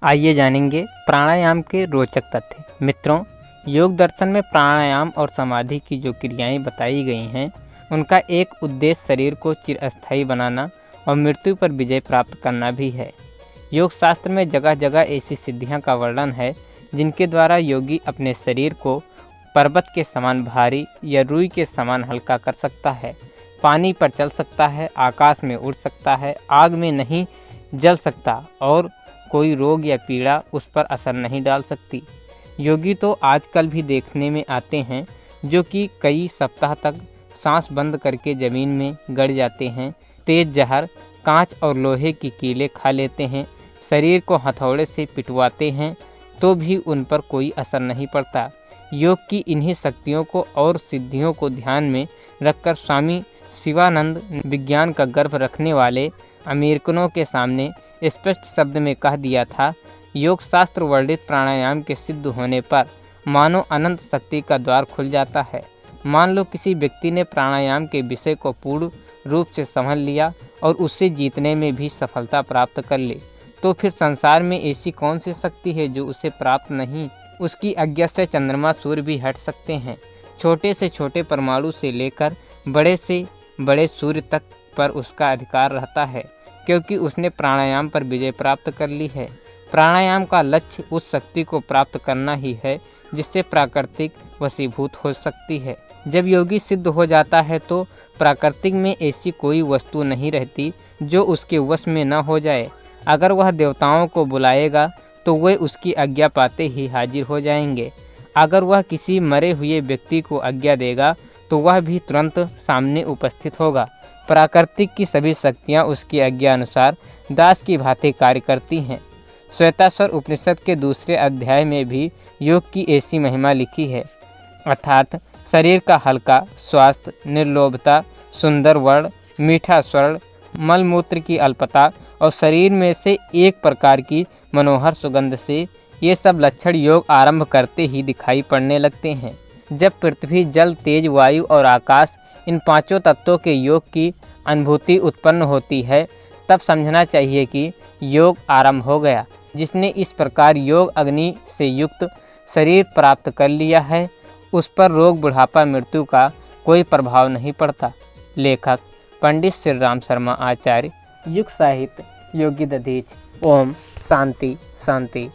आइए जानेंगे प्राणायाम के रोचक तथ्य। मित्रों, योग दर्शन में प्राणायाम और समाधि की जो क्रियाएं बताई गई हैं, उनका एक उद्देश्य शरीर को चिरस्थायी बनाना और मृत्यु पर विजय प्राप्त करना भी है। योग शास्त्र में जगह जगह ऐसी सिद्धियां का वर्णन है जिनके द्वारा योगी अपने शरीर को पर्वत के समान भारी या रुई के समान हल्का कर सकता है, पानी पर चल सकता है, आकाश में उड़ सकता है, आग में नहीं जल सकता और कोई रोग या पीड़ा उस पर असर नहीं डाल सकती। योगी तो आजकल भी देखने में आते हैं जो कि कई सप्ताह तक सांस बंद करके ज़मीन में गड़ जाते हैं, तेज जहर, कांच और लोहे की कीलें खा लेते हैं, शरीर को हथौड़े से पिटवाते हैं तो भी उन पर कोई असर नहीं पड़ता। योग की इन्हीं शक्तियों को और सिद्धियों को ध्यान में रखकर स्वामी शिवानंद विज्ञान का गर्भ रखने वाले अमेरिकनों के सामने स्पष्ट शब्द में कह दिया था, योग शास्त्र वर्णित प्राणायाम के सिद्ध होने पर मानो अनंत शक्ति का द्वार खुल जाता है। मान लो किसी व्यक्ति ने प्राणायाम के विषय को पूर्ण रूप से समझ लिया और उससे जीतने में भी सफलता प्राप्त कर ली, तो फिर संसार में ऐसी कौन सी शक्ति है जो उसे प्राप्त नहीं। उसकी आज्ञा से चंद्रमा सूर्य भी हट सकते हैं। छोटे से छोटे परमाणु से लेकर बड़े से बड़े सूर्य तक पर उसका अधिकार रहता है, क्योंकि उसने प्राणायाम पर विजय प्राप्त कर ली है। प्राणायाम का लक्ष्य उस शक्ति को प्राप्त करना ही है जिससे प्राकृतिक वशीभूत हो सकती है। जब योगी सिद्ध हो जाता है तो प्राकृतिक में ऐसी कोई वस्तु नहीं रहती जो उसके वश में न हो जाए। अगर वह देवताओं को बुलाएगा तो वे उसकी आज्ञा पाते ही हाजिर हो जाएंगे। अगर वह किसी मरे हुए व्यक्ति को आज्ञा देगा तो वह भी तुरंत सामने उपस्थित होगा। प्राकृतिक की सभी शक्तियाँ उसकी आज्ञा अनुसार दास की भांति कार्य करती हैं। श्वेताश्वर उपनिषद के दूसरे अध्याय में भी योग की ऐसी महिमा लिखी है, अर्थात शरीर का हल्का, स्वास्थ्य, निर्लोभता, सुंदर वर्ण, मीठा स्वर्ण, मलमूत्र की अल्पता और शरीर में से एक प्रकार की मनोहर सुगंध से ये सब लक्षण योग आरंभ करते ही दिखाई पड़ने लगते हैं। जब पृथ्वी, जल, तेज, वायु और आकाश इन पांचों तत्वों के योग की अनुभूति उत्पन्न होती है, तब समझना चाहिए कि योग आरंभ हो गया। जिसने इस प्रकार योग अग्नि से युक्त शरीर प्राप्त कर लिया है, उस पर रोग, बुढ़ापा, मृत्यु का कोई प्रभाव नहीं पड़ता। लेखक पंडित श्री राम शर्मा आचार्य, युग साहित्य, योगी दधीच। ओम शांति शांति।